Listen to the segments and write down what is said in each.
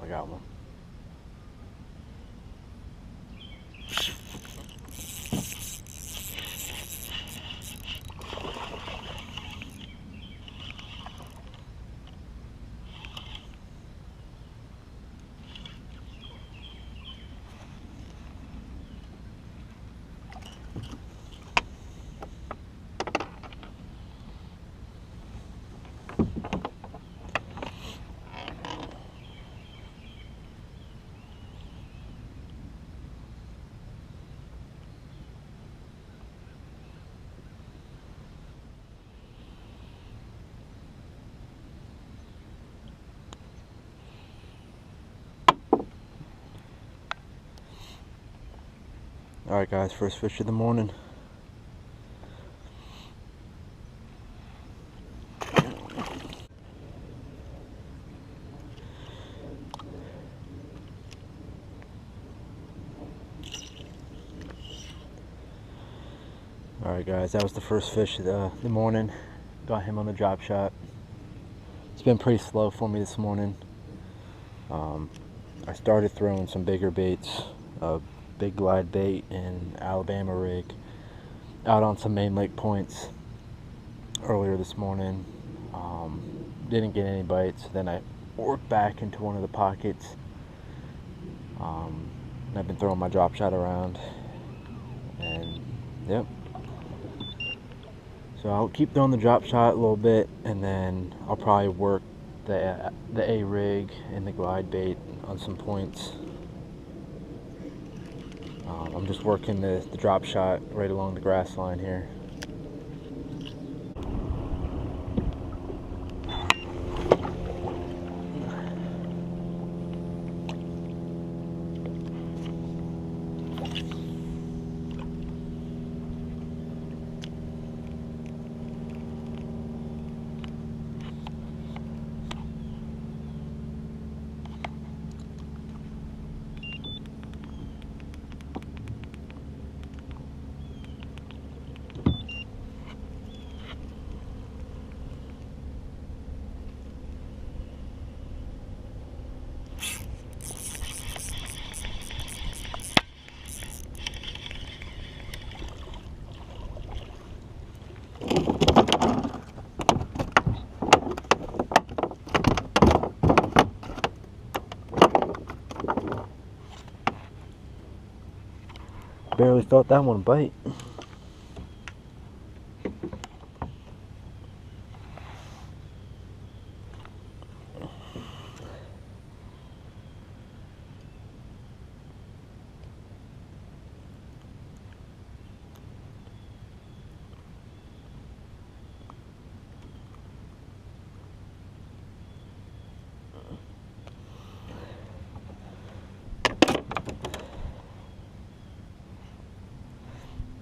I got one. Alright guys, first fish of the morning. Alright guys, that was the first fish of the morning. Got him on the drop shot. It's been pretty slow for me this morning. I started throwing some bigger baits, big glide bait and Alabama rig out on some main lake points earlier this morning. Didn't get any bites. Then I worked back into one of the pockets. I've been throwing my drop shot around, and yep. So I'll keep throwing the drop shot a little bit, and then I'll probably work the A rig and the glide bait on some points. I'm just working the drop shot right along the grass line here. Barely felt that one bite.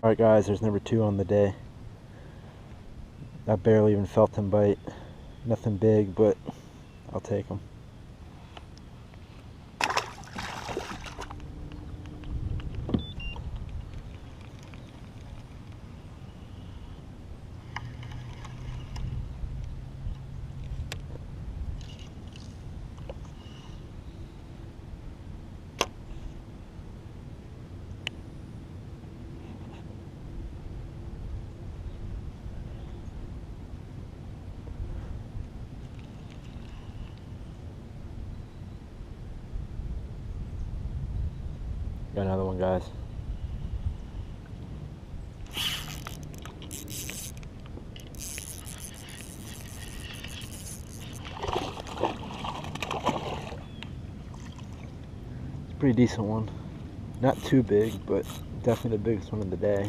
Alright guys, there's number 2 on the day. I barely even felt him bite. Nothing big, but I'll take him. Got another one, guys. It's a pretty decent one. Not too big, but definitely the biggest one of the day.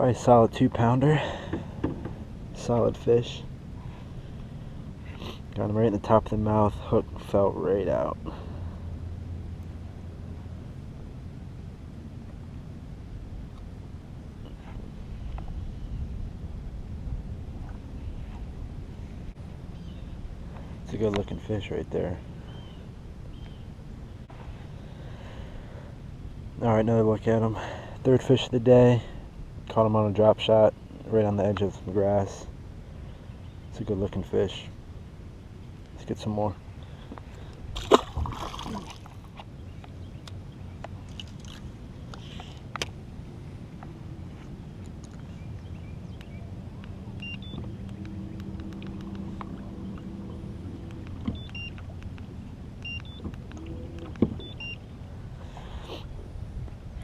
Probably a solid 2-pounder. Solid fish. Got him right in the top of the mouth. Hook felt right out. It's a good looking fish right there. Alright, another look at him. Third fish of the day. Caught him on a drop shot right on the edge of the grass. It's a good looking fish. Let's get some more.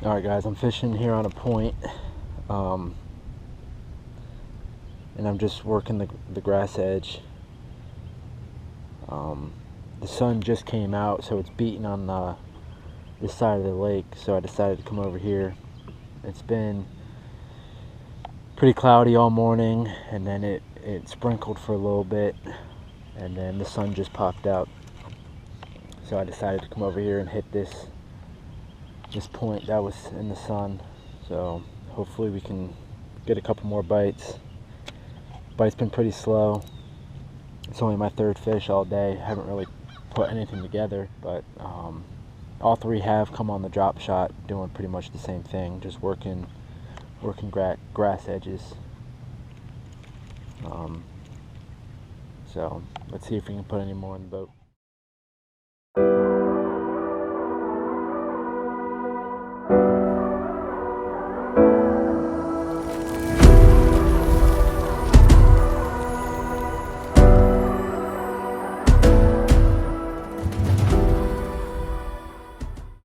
Alright guys, I'm fishing here on a point, and I'm just working the grass edge. The sun just came out, so it's beating on this side of the lake, so I decided to come over here. It's been pretty cloudy all morning, and then it sprinkled for a little bit, and then the sun just popped out. So I decided to come over here and hit this point that was in the sun. So hopefully we can get a couple more bites. Bite's been pretty slow. It's only my third fish all day. Haven't really put anything together, but all three have come on the drop shot, doing pretty much the same thing, just working grass edges. So let's see if we can put any more in the boat.